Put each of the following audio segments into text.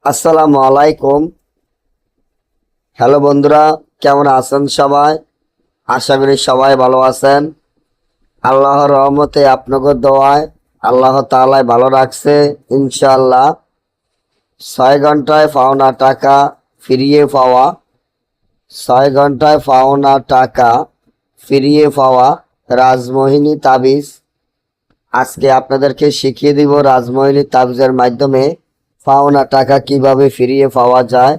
আসসালামু আলাইকুম। হ্যালো বন্ধুরা, কেমন আছেন সবাই? আশা করি সবাই ভালো আছেন। আল্লাহর রহমতে আপনাদের দোয়ায় আল্লাহ তাআলা ভালো রাখছে ইনশাআল্লাহ। 6 ঘন্টায় পাওনা টাকা ফিরিয়ে পাওয়া, 6 ঘন্টায় পাওনা টাকা ফিরিয়ে পাওয়া রাজমোহিনী তাবিজ। আজকে আপনাদেরকে শিখিয়ে দিব রাজমোহিনী তাবিজের মাধ্যমে পাওনা টাকা কিভাবে ফিরিয়ে পাওয়া যায়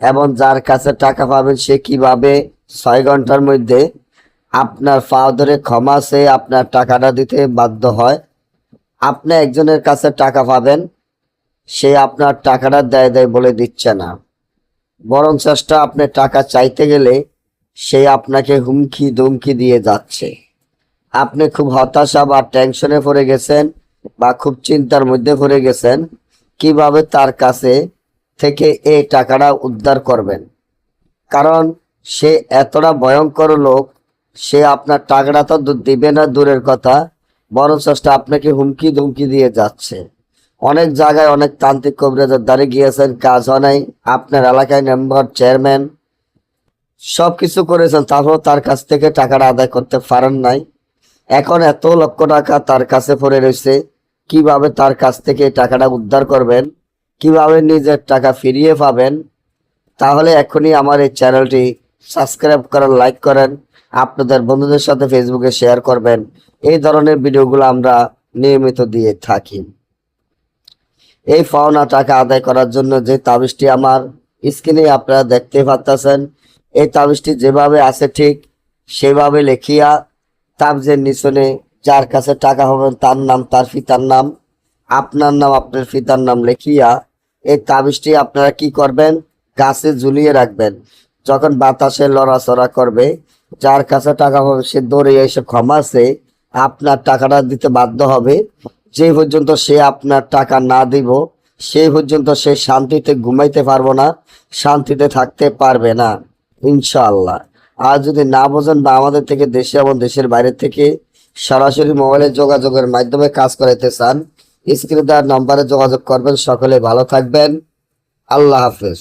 এবং যার কাছে টাকা পাবেন সে কিভাবে 6 ঘন্টার মধ্যে আপনার পা ধরে ক্ষমা চেয়ে আপনার টাকাটা দিতে বাধ্য হয়। আপনি একজনের কাছে টাকা পাবেন, সে আপনার টাকাটা দেয় বলে দিচ্ছে না, বরং চেষ্টা আপনি টাকা চাইতে গেলে সে আপনাকে হুমকি ধুমকি দিয়ে যাচ্ছে। আপনি খুব হতাশা বা টেনশনে পড়ে গেছেন বা খুব চিন্তার মধ্যে পড়ে গেছেন, কিভাবে তার কাছে থেকে এই টাকাটা উদ্ধার করবেন। কারণ সে এতটা ভয়ঙ্কর লোক, সে আপনার টাকাটা তো দিবে না দূরের কথা, বরং আপনাকে হুমকি ধুমকি দিয়ে যাচ্ছে। অনেক জায়গায় অনেক তান্ত্রিক কবিরাজের দ্বারে গিয়েছেন, কাজ হয় নাই। আপনার এলাকায় মেম্বার, চেয়ারম্যান সবকিছু করেছেন, তারপর তার কাছ থেকে টাকাটা আদায় করতে পারেন নাই। এখন এত লক্ষ টাকা তার কাছে পড়ে রয়েছে, কিভাবে তার কাছ থেকে টাকাটা উদ্ধার করবেন, কিভাবে নিজের টাকা ফিরিয়ে পাবেন। তাহলে এখনই আমার এই চ্যানেলটি সাবস্ক্রাইব করেন, লাইক করেন, আপনাদের বন্ধুদের সাথে ফেসবুকে শেয়ার করবেন। এই ধরনের ভিডিওগুলো আমরা নিয়মিত দিয়ে থাকি। এই পাওনা টাকা আদায় করার জন্য যে তাবিজটি আমার স্ক্রিনে আপনারা দেখতে পাচ্ছেন, এই তাবিজটি যেভাবে আছে ঠিক সেভাবে লেখিয়া তাবিজের নিচনে যার কাছে টাকা হবেন তার নাম, তার পিতার নাম, আপনার নাম, আপনার পিতার নাম লিখিয়া এই তাবিজটি আপনারা কি করবেন, গাছে ঝুলিয়ে রাখবেন। যখন বাতাসে লড়াচড়া করবে, যার কাছে টাকা হবে সে দৌড়ে এসে ক্ষমা চেয়ে আপনার টাকাটা দিতে বাধ্য হবে। যে পর্যন্ত সে আপনার টাকা না দিব, সেই পর্যন্ত সে শান্তিতে ঘুমাইতে পারবো না, শান্তিতে থাকতে পারবে না ইনশাআল্লাহ। আর যদি না বোঝেন বা আমাদের থেকে দেশে এবং দেশের বাইরে থেকে সরাসরি মোবাইলে যোগাযোগের মাধ্যমে কাজ করাইতে চান, স্ক্রিনে দেওয়ার নম্বরে যোগাযোগ করবেন। সকলে ভালো থাকবেন। আল্লাহ হাফেজ।